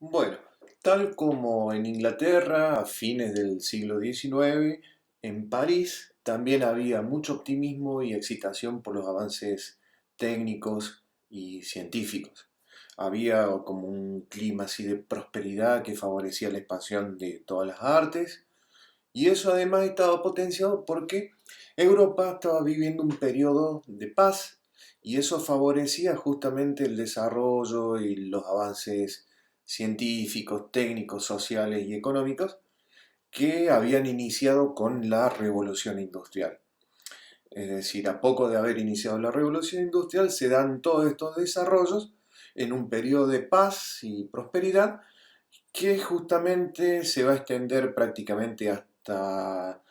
Bueno, tal como en Inglaterra a fines del siglo XIX, en París también había mucho optimismo y excitación por los avances técnicos y científicos. Había como un clima así de prosperidad que favorecía la expansión de todas las artes, y eso además estaba potenciado porque Europa estaba viviendo un periodo de paz, y eso favorecía justamente el desarrollo y los avances científicos, técnicos, sociales y económicos que habían iniciado con la revolución industrial. Es decir, a poco de haber iniciado la revolución industrial se dan todos estos desarrollos en un periodo de paz y prosperidad que justamente se va a extender prácticamente hasta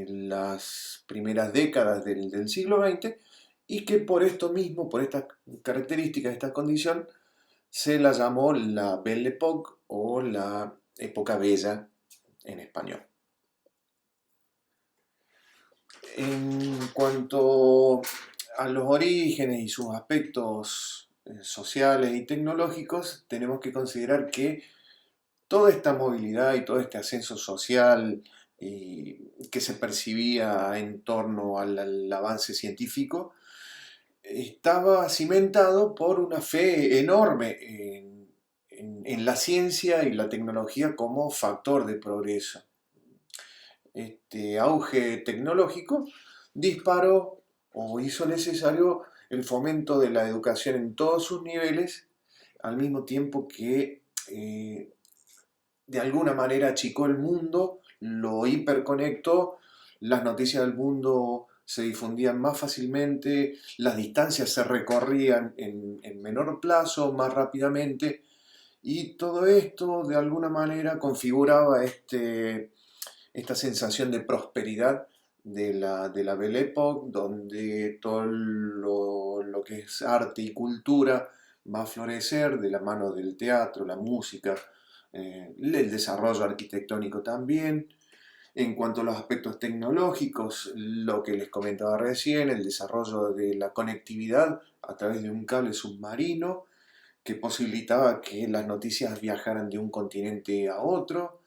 las primeras décadas del siglo XX, y que por esto mismo, por estas características, esta condición, se la llamó la Belle Époque o la época bella en español. En cuanto a los orígenes y sus aspectos sociales y tecnológicos, tenemos que considerar que toda esta movilidad y todo este ascenso social que se percibía en torno al avance científico estaba cimentado por una fe enorme en la ciencia y la tecnología como factor de progreso. Este auge tecnológico disparó o hizo necesario el fomento de la educación en todos sus niveles, al mismo tiempo que de alguna manera achicó el mundo, lo hiperconectó, las noticias del mundo se difundían más fácilmente, las distancias se recorrían en menor plazo, más rápidamente, y todo esto de alguna manera configuraba esta sensación de prosperidad de la Belle Époque, donde todo lo que es arte y cultura va a florecer de la mano del teatro, la música, el desarrollo arquitectónico también. En cuanto a los aspectos tecnológicos, lo que les comentaba recién, el desarrollo de la conectividad a través de un cable submarino que posibilitaba que las noticias viajaran de un continente a otro,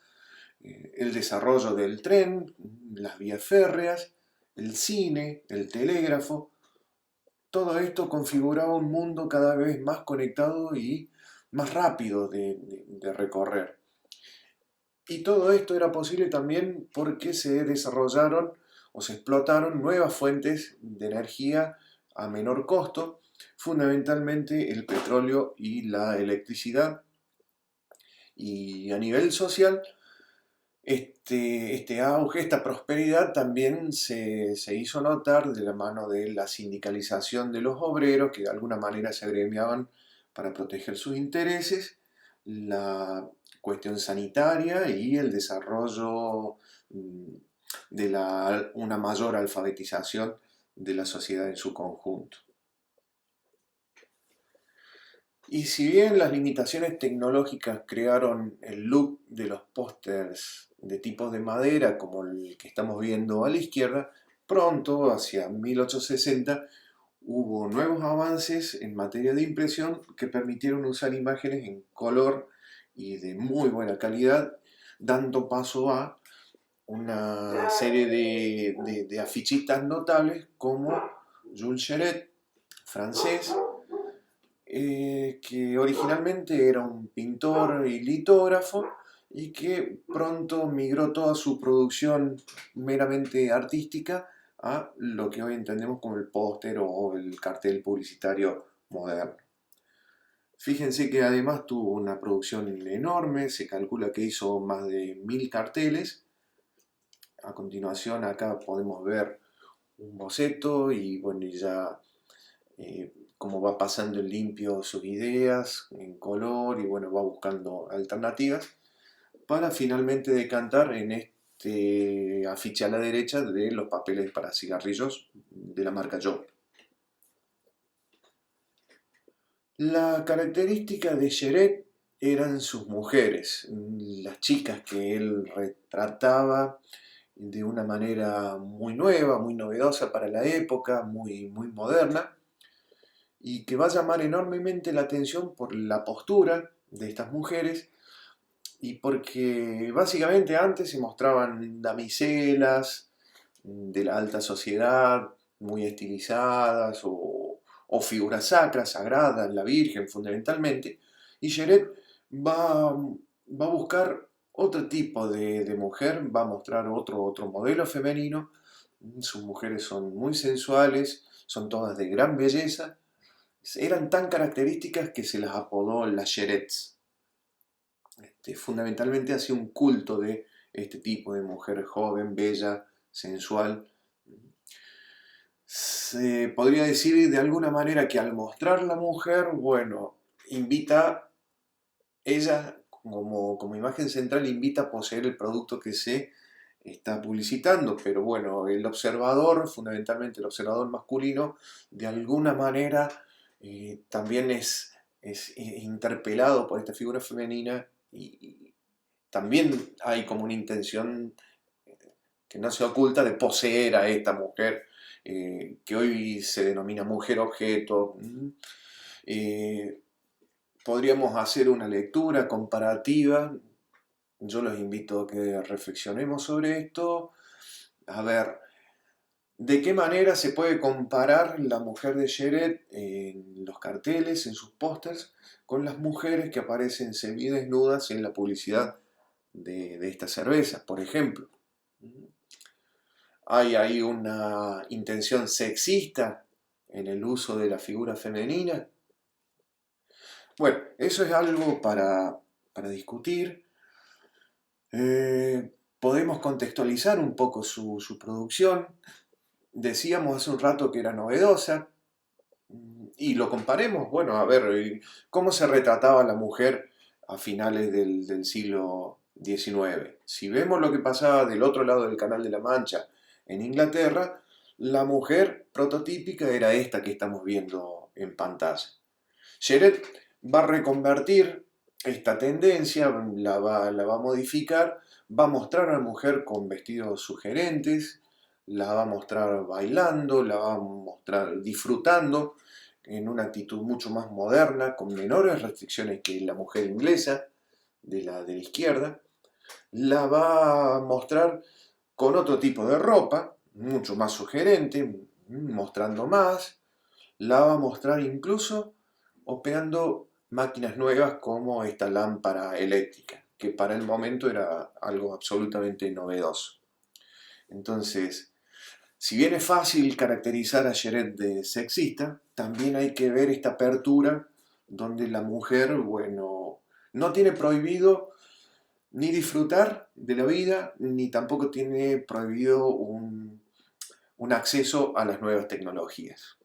el desarrollo del tren, las vías férreas, el cine, el telégrafo. Todo esto configuraba un mundo cada vez más conectado y más rápido de recorrer. Y todo esto era posible también porque se desarrollaron o se explotaron nuevas fuentes de energía a menor costo, fundamentalmente el petróleo y la electricidad. Y a nivel social, este auge, esta prosperidad también se hizo notar de la mano de la sindicalización de los obreros, que de alguna manera se agremiaban para proteger sus intereses, la cuestión sanitaria y el desarrollo mm, de una mayor alfabetización de la sociedad en su conjunto. Y si bien las limitaciones tecnológicas crearon el look de los pósters de tipos de madera como el que estamos viendo a la izquierda, pronto, hacia 1860, hubo nuevos avances en materia de impresión que permitieron usar imágenes en color y de muy buena calidad, dando paso a una serie de afichistas notables como Jules Cheret, francés, que originalmente era un pintor y litógrafo y que pronto migró toda su producción meramente artística a lo que hoy entendemos como el póster o el cartel publicitario moderno. Fíjense que además tuvo una producción enorme, se calcula que hizo más de 1000 carteles. A continuación acá podemos ver un boceto y bueno, ya cómo va pasando en limpio sus ideas, en color, y bueno, va buscando alternativas para finalmente decantar en este afiche a la derecha de los papeles para cigarrillos de la marca Joe. La característica de Cheret eran sus mujeres, las chicas que él retrataba de una manera muy nueva, muy novedosa para la época, muy moderna, y que va a llamar enormemente la atención por la postura, de estas mujeres, y porque básicamente antes se mostraban damiselas de la alta sociedad, muy estilizadas, o figuras sacras, sagradas, la Virgen fundamentalmente, y Sheret va a buscar otro tipo de mujer, va a mostrar otro modelo femenino. Sus mujeres son muy sensuales, son todas de gran belleza, eran tan características que se las apodó las Sherets. Fundamentalmente hacía un culto de este tipo de mujer joven, bella, sensual. Se podría decir de alguna manera que al mostrar la mujer, bueno, invita, ella como imagen central, invita a poseer el producto que se está publicitando, pero bueno, el observador, fundamentalmente el observador masculino, de alguna manera también es interpelado por esta figura femenina y también hay como una intención que no se oculta de poseer a esta mujer, que hoy se denomina mujer objeto. Eh, Podríamos hacer una lectura comparativa. Yo los invito a que reflexionemos sobre esto. A ver, ¿de qué manera se puede comparar la mujer de Sheret en los carteles, en sus pósters, con las mujeres que aparecen semidesnudas en la publicidad de esta cerveza, por ejemplo? Hay ahí una intención sexista en el uso de la figura femenina. Bueno, eso es algo para discutir. Podemos contextualizar un poco su producción. Decíamos hace un rato que era novedosa. Y lo comparemos, bueno, a ver, cómo se retrataba la mujer a finales del siglo XIX. Si vemos lo que pasaba del otro lado del Canal de la Mancha, en Inglaterra, la mujer prototípica era esta que estamos viendo en pantalla. Sheret va a reconvertir esta tendencia, la va a modificar, va a mostrar a la mujer con vestidos sugerentes, la va a mostrar bailando, la va a mostrar disfrutando en una actitud mucho más moderna, con menores restricciones que la mujer inglesa de la izquierda. La va a mostrar con otro tipo de ropa, mucho más sugerente, mostrando más. La va a mostrar incluso operando máquinas nuevas como esta lámpara eléctrica, que para el momento era algo absolutamente novedoso. Entonces, si bien es fácil caracterizar a Sheret de sexista, también hay que ver esta apertura donde la mujer, bueno, no tiene prohibido ni disfrutar de la vida, ni tampoco tiene prohibido un acceso a las nuevas tecnologías.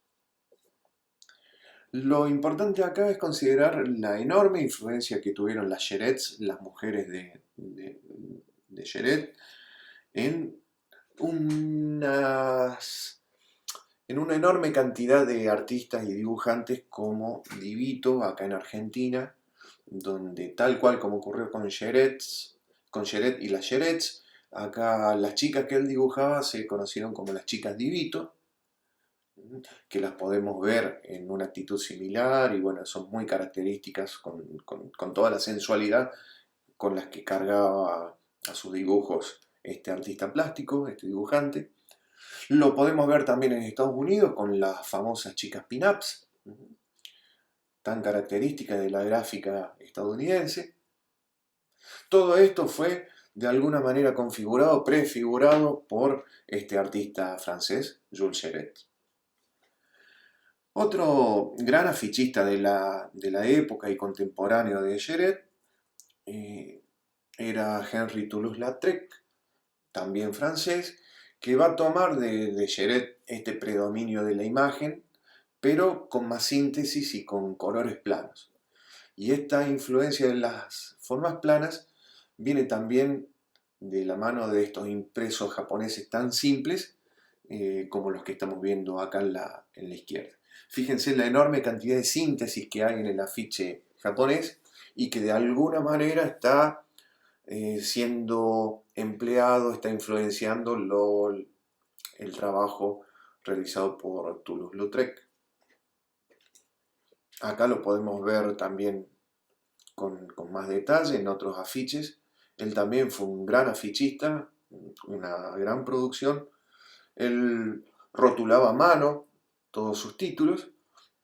Lo importante acá es considerar la enorme influencia que tuvieron las Sherets, las mujeres de Sheret, en unas en una enorme cantidad de artistas y dibujantes como Divito, acá en Argentina, donde tal cual como ocurrió con Sheret y las Sherets, acá las chicas que él dibujaba se conocieron como las chicas Divito, que las podemos ver en una actitud similar y bueno, son muy características con toda la sensualidad con las que cargaba a sus dibujos este artista plástico, este dibujante. Lo podemos ver también en Estados Unidos con las famosas chicas pin-ups, tan características de la gráfica estadounidense. Todo esto fue de alguna manera configurado, prefigurado por este artista francés, Jules Cheret. Otro gran afichista de la época y contemporáneo de Cheret era Henry Toulouse-Lautrec, también francés, que va a tomar de Cheret este predominio de la imagen, pero con más síntesis y con colores planos. Y esta influencia de las formas planas viene también de la mano de estos impresos japoneses tan simples como los que estamos viendo acá en la izquierda. Fíjense la enorme cantidad de síntesis que hay en el afiche japonés y que de alguna manera está siendo empleado, está influenciando el trabajo realizado por Toulouse-Lautrec. Acá lo podemos ver también con más detalle en otros afiches. Él también fue un gran afichista, una gran producción. Él rotulaba a mano todos sus títulos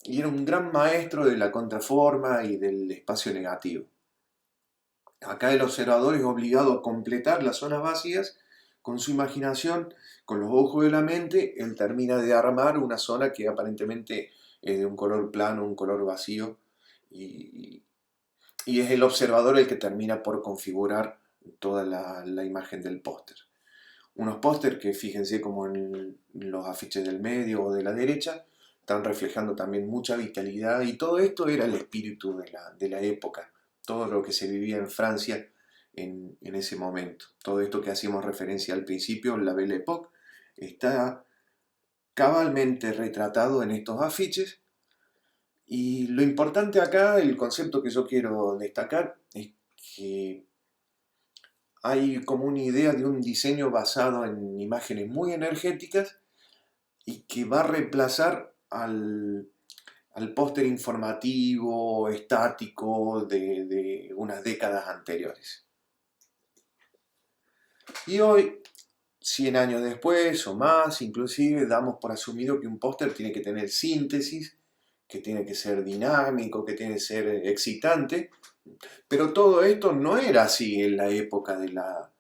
y era un gran maestro de la contraforma y del espacio negativo. Acá el observador es obligado a completar las zonas vacías con su imaginación, con los ojos de la mente. Él termina de armar una zona que aparentemente es de un color plano, un color vacío, y, y es el observador el que termina por configurar toda la imagen del póster. Unos póster que, fíjense, como en los afiches del medio o de la derecha, están reflejando también mucha vitalidad, y todo esto era el espíritu de la época, todo lo que se vivía en Francia en ese momento. Todo esto que hacíamos referencia al principio, la Belle Époque, está cabalmente retratado en estos afiches. Y lo importante acá, el concepto que yo quiero destacar, es que hay como una idea de un diseño basado en imágenes muy energéticas y que va a reemplazar al póster informativo, estático de unas décadas anteriores. Y hoy, 100 años después o más, inclusive, damos por asumido que un póster tiene que tener síntesis, que tiene que ser dinámico, que tiene que ser excitante, pero todo esto no era así en la época de la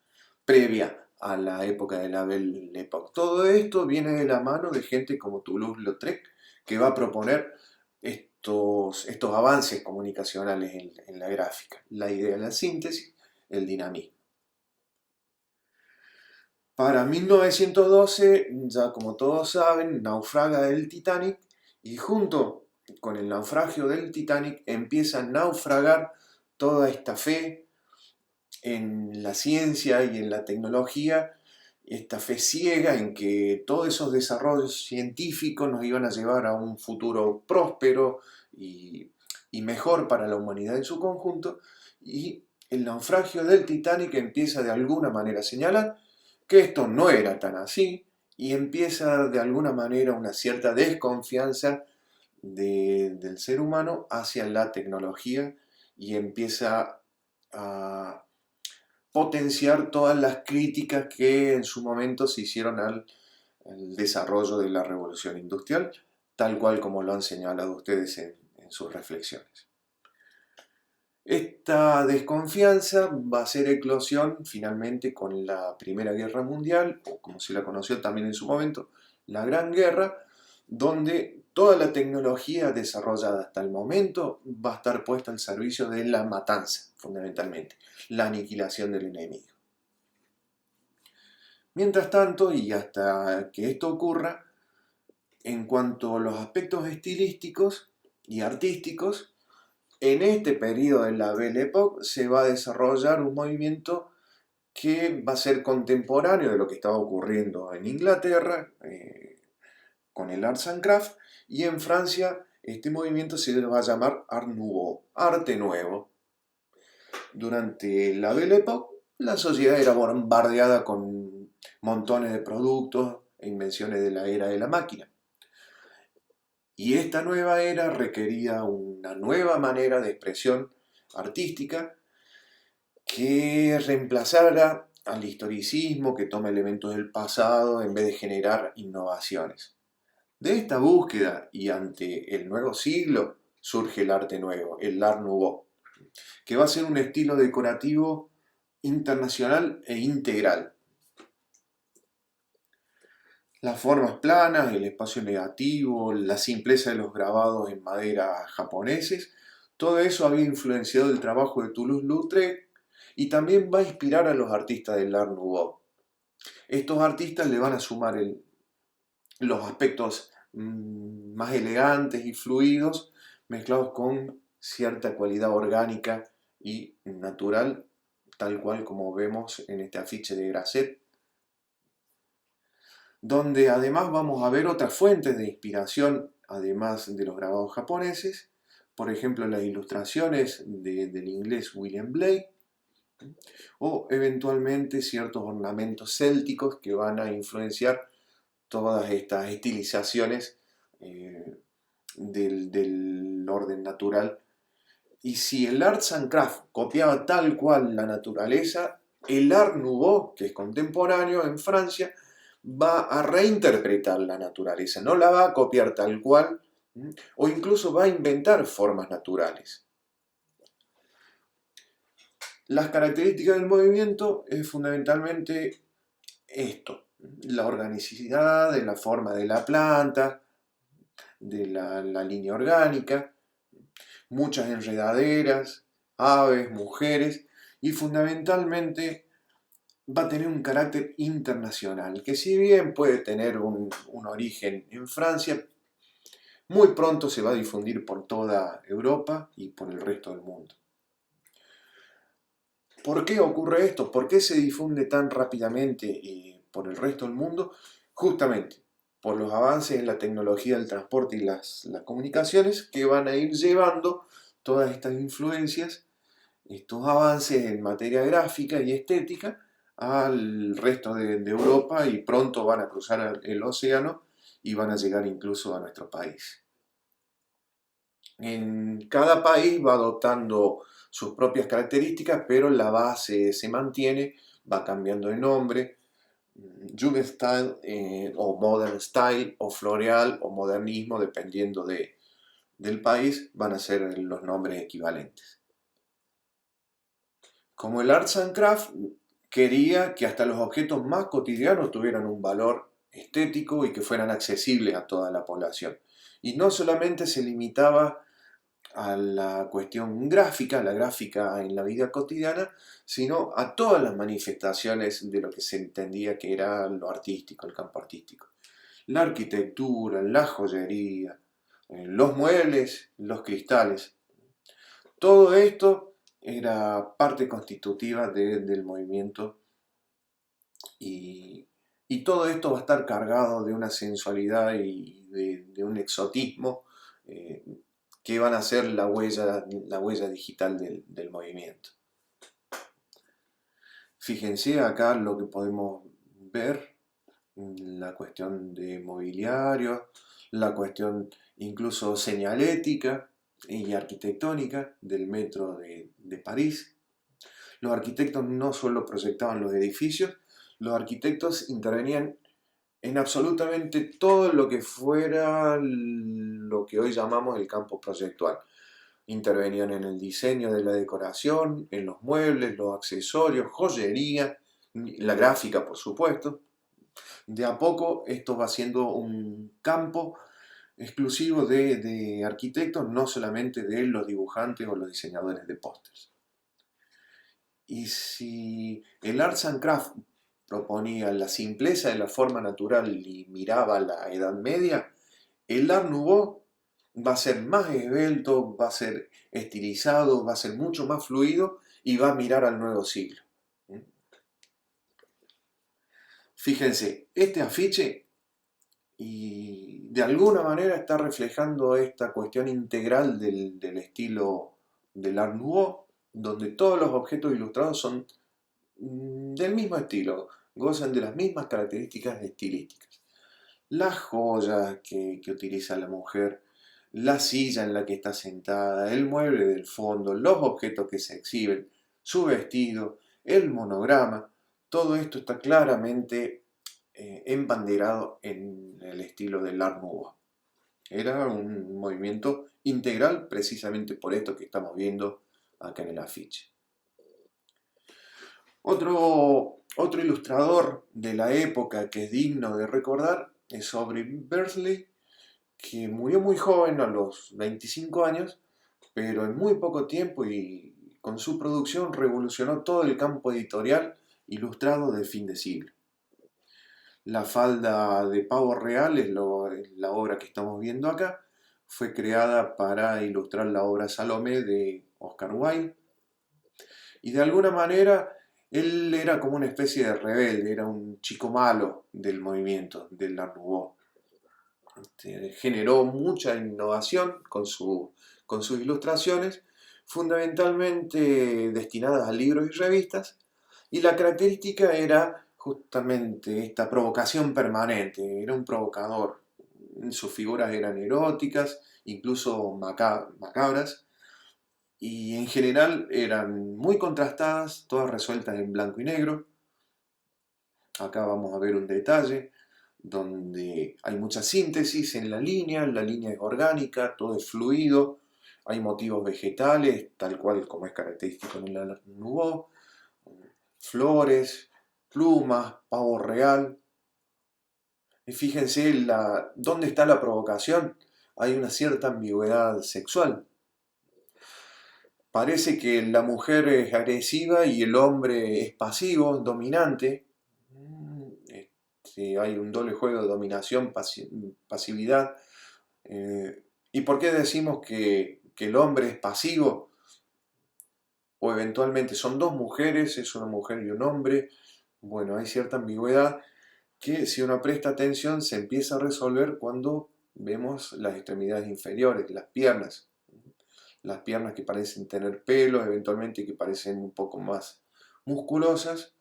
previa a la época de la Belle Époque. Todo esto viene de la mano de gente como Toulouse-Lautrec, que va a proponer estos avances comunicacionales en la gráfica. La idea de la síntesis, el dinamismo. Para 1912, ya como todos saben, naufraga el Titanic, y junto con el naufragio del Titanic empieza a naufragar toda esta fe en la ciencia y en la tecnología, esta fe ciega en que todos esos desarrollos científicos nos iban a llevar a un futuro próspero y mejor para la humanidad en su conjunto. Y el naufragio del Titanic empieza de alguna manera a señalar que esto no era tan así, y empieza de alguna manera una cierta desconfianza del ser humano hacia la tecnología, y empieza a potenciar todas las críticas que en su momento se hicieron al desarrollo de la revolución industrial, tal cual como lo han señalado ustedes en sus reflexiones. Esta desconfianza va a ser eclosión finalmente con la Primera Guerra Mundial, o como se la conoció también en su momento, la Gran Guerra, donde toda la tecnología desarrollada hasta el momento va a estar puesta al servicio de la matanza, fundamentalmente, la aniquilación del enemigo. Mientras tanto, y hasta que esto ocurra, en cuanto a los aspectos estilísticos y artísticos, en este periodo de la Belle Époque se va a desarrollar un movimiento que va a ser contemporáneo de lo que estaba ocurriendo en Inglaterra, con el Arts and Crafts, y en Francia este movimiento se va a llamar Art Nouveau, arte nuevo. Durante la Belle Époque, la sociedad era bombardeada con montones de productos e invenciones de la era de la máquina. Y esta nueva era requería una nueva manera de expresión artística que reemplazara al historicismo, que toma elementos del pasado en vez de generar innovaciones. De esta búsqueda y ante el nuevo siglo surge el arte nuevo, el Art Nouveau, que va a ser un estilo decorativo internacional e integral. Las formas planas, el espacio negativo, la simpleza de los grabados en madera japoneses, todo eso había influenciado el trabajo de Toulouse-Lautrec y también va a inspirar a los artistas del Art Nouveau. Estos artistas le van a sumar los aspectos más elegantes y fluidos, mezclados con cierta cualidad orgánica y natural, tal cual como vemos en este afiche de Grasset, donde además vamos a ver otras fuentes de inspiración, además de los grabados japoneses, por ejemplo las ilustraciones del inglés William Blake, o eventualmente ciertos ornamentos célticos que van a influenciar todas estas estilizaciones del orden natural Y si el Arts and Crafts copiaba tal cual la naturaleza, el Art Nouveau, que es contemporáneo en Francia, va a reinterpretar la naturaleza, no la va a copiar tal cual, o incluso va a inventar formas naturales. Las características del movimiento es fundamentalmente esto: la organicidad de la forma de la planta, de la línea orgánica, muchas enredaderas, aves, mujeres, y fundamentalmente va a tener un carácter internacional, que si bien puede tener un origen en Francia, muy pronto se va a difundir por toda Europa y por el resto del mundo. ¿Por qué ocurre esto? ¿Por qué se difunde tan rápidamente por el resto del mundo? Justamente por los avances en la tecnología del transporte y las comunicaciones, que van a ir llevando todas estas influencias, estos avances en materia gráfica y estética al resto de Europa, y pronto van a cruzar el océano y van a llegar incluso a nuestro país. En cada país va adoptando sus propias características, pero la base se mantiene, va cambiando de nombre. Jugendstil o Modern Style o Floreal o Modernismo, dependiendo del país, van a ser los nombres equivalentes. Como el Arts and Crafts quería que hasta los objetos más cotidianos tuvieran un valor estético y que fueran accesibles a toda la población. Y no solamente se limitaba a la cuestión gráfica, la gráfica en la vida cotidiana, sino a todas las manifestaciones de lo que se entendía que era lo artístico, el campo artístico. La arquitectura, la joyería, los muebles, los cristales. Todo esto era parte constitutiva del movimiento, y, y todo esto va a estar cargado de una sensualidad y de un exotismo eh, que van a ser la huella digital del movimiento. Fíjense acá lo que podemos ver, la cuestión de mobiliario, la cuestión incluso señalética y arquitectónica del metro de París. Los arquitectos no solo proyectaban los edificios, los arquitectos intervenían en absolutamente todo lo que fuera lo que hoy llamamos el campo proyectual. Intervenían en el diseño de la decoración, en los muebles, los accesorios, joyería, la gráfica, por supuesto. De a poco esto va siendo un campo exclusivo de arquitectos, no solamente de los dibujantes o los diseñadores de pósters. Y si el Arts and Crafts proponía la simpleza de la forma natural y miraba la Edad Media, el Art Nouveau va a ser más esbelto, va a ser estilizado, va a ser mucho más fluido y va a mirar al nuevo siglo. Fíjense, este afiche y de alguna manera está reflejando esta cuestión integral del estilo del Art Nouveau, donde todos los objetos ilustrados son del mismo estilo, gozan de las mismas características estilísticas. Las joyas que utiliza la mujer, la silla en la que está sentada, el mueble del fondo, los objetos que se exhiben, su vestido, el monograma, todo esto está claramente embanderado en el estilo del Art Nouveau. Era un movimiento integral precisamente por esto que estamos viendo acá en el afiche. Otro ilustrador de la época que es digno de recordar es Aubrey Beardsley, que murió muy joven, a los 25 años, pero en muy poco tiempo y con su producción revolucionó todo el campo editorial ilustrado de fin de siglo. La falda de pavo real es la obra que estamos viendo acá. Fue creada para ilustrar la obra Salomé de Oscar Wilde. Y de alguna manera él era como una especie de rebelde, era un chico malo del movimiento del Art Nouveau. Generó mucha innovación con sus ilustraciones, fundamentalmente destinadas a libros y revistas, y la característica era justamente esta provocación permanente, era un provocador. Sus figuras eran eróticas, incluso macabras, y en general eran muy contrastadas, todas resueltas en blanco y negro. Acá vamos a ver un detalle donde hay mucha síntesis en la línea es orgánica, todo es fluido, hay motivos vegetales, tal cual como es característico en el Art Nouveau, flores, plumas, pavo real. Y fíjense dónde está la provocación. Hay una cierta ambigüedad sexual. Parece que la mujer es agresiva y el hombre es pasivo, dominante. Hay un doble juego de dominación, pasividad. ¿Y por qué decimos que el hombre es pasivo? O eventualmente son dos mujeres, es una mujer y un hombre. Bueno, hay cierta ambigüedad que si uno presta atención se empieza a resolver cuando vemos las extremidades inferiores, las piernas que parecen tener pelo, eventualmente que parecen un poco más musculosas,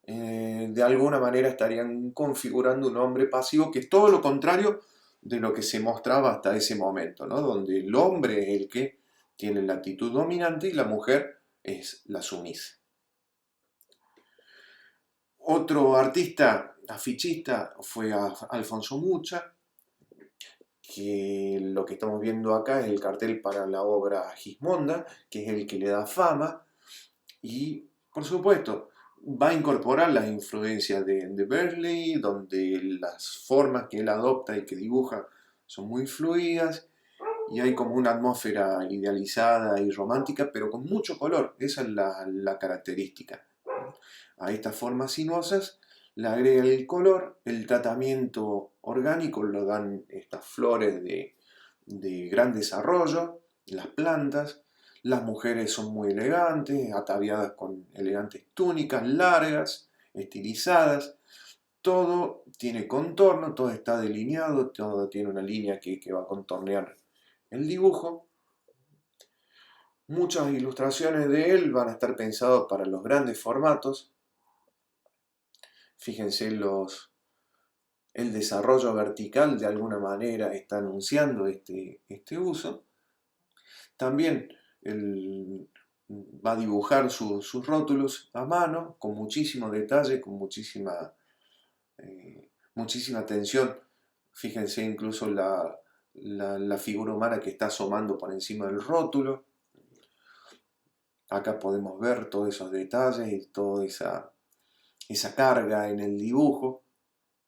de alguna manera estarían configurando un hombre pasivo, que es todo lo contrario de lo que se mostraba hasta ese momento, ¿no? Donde el hombre es el que tiene la actitud dominante y la mujer es la sumisa. Otro artista afichista fue Alfonso Mucha, que lo que estamos viendo acá es el cartel para la obra Gismonda, que es el que le da fama, y por supuesto va a incorporar las influencias de Burley, donde las formas que él adopta y que dibuja son muy fluidas, y hay como una atmósfera idealizada y romántica, pero con mucho color, esa es la característica. A estas formas sinuosas le agrega el color, el tratamiento orgánico lo dan estas flores de gran desarrollo, las plantas, las mujeres son muy elegantes, ataviadas con elegantes túnicas largas, estilizadas, todo tiene contorno, todo está delineado, todo tiene una línea que va a contornear el dibujo. Muchas ilustraciones de él van a estar pensadas para los grandes formatos. Fíjense el desarrollo vertical de alguna manera está anunciando este uso. También va a dibujar sus rótulos a mano con muchísimo detalle, con muchísima atención. Fíjense incluso la figura humana que está asomando por encima del rótulo. Acá podemos ver todos esos detalles y toda esa carga en el dibujo,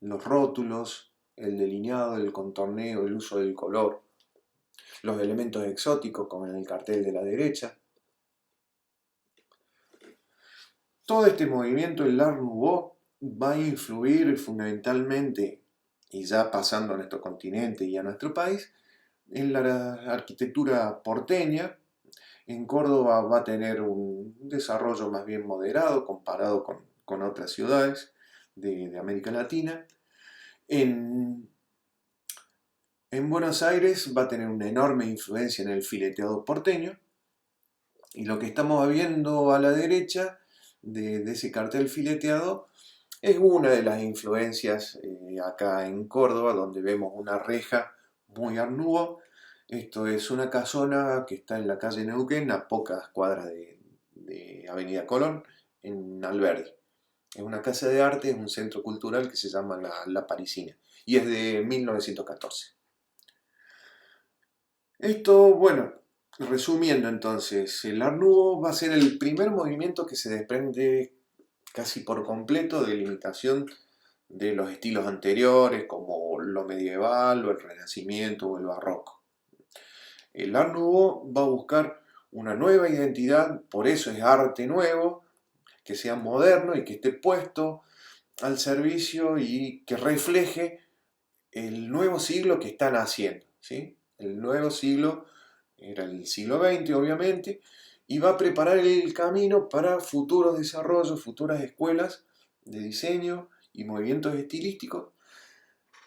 los rótulos, el delineado, el contorneo, el uso del color, los elementos exóticos como en el cartel de la derecha. Todo este movimiento del Art Nouveau va a influir fundamentalmente, y ya pasando a nuestro continente y a nuestro país, en la arquitectura porteña. En Córdoba va a tener un desarrollo más bien moderado comparado con otras ciudades de América Latina. En Buenos Aires va a tener una enorme influencia en el fileteado porteño, y lo que estamos viendo a la derecha de ese cartel fileteado es una de las influencias acá en Córdoba, donde vemos una reja muy Art Nouveau. Esto es una casona que está en la calle Neuquén, a pocas cuadras de Avenida Colón, en Alberdi. Es una casa de arte, es un centro cultural que se llama La Parisina, y es de 1914. Esto, bueno, resumiendo entonces, el Art Nouveau va a ser el primer movimiento que se desprende casi por completo de la imitación de los estilos anteriores, como lo medieval, o el Renacimiento, o el Barroco. El Art Nouveau va a buscar una nueva identidad, por eso es arte nuevo, que sea moderno y que esté puesto al servicio y que refleje el nuevo siglo que están haciendo, ¿sí? El nuevo siglo era el siglo XX, obviamente, y va a preparar el camino para futuros desarrollos, futuras escuelas de diseño y movimientos estilísticos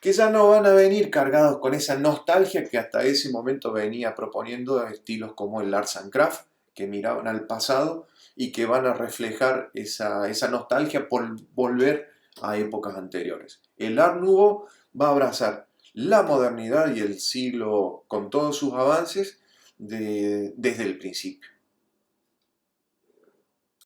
que ya no van a venir cargados con esa nostalgia que hasta ese momento venía proponiendo estilos como el Arts and Craft, que miraban al pasado y que van a reflejar esa nostalgia por volver a épocas anteriores. El Art Nouveau va a abrazar la modernidad y el siglo con todos sus avances desde el principio.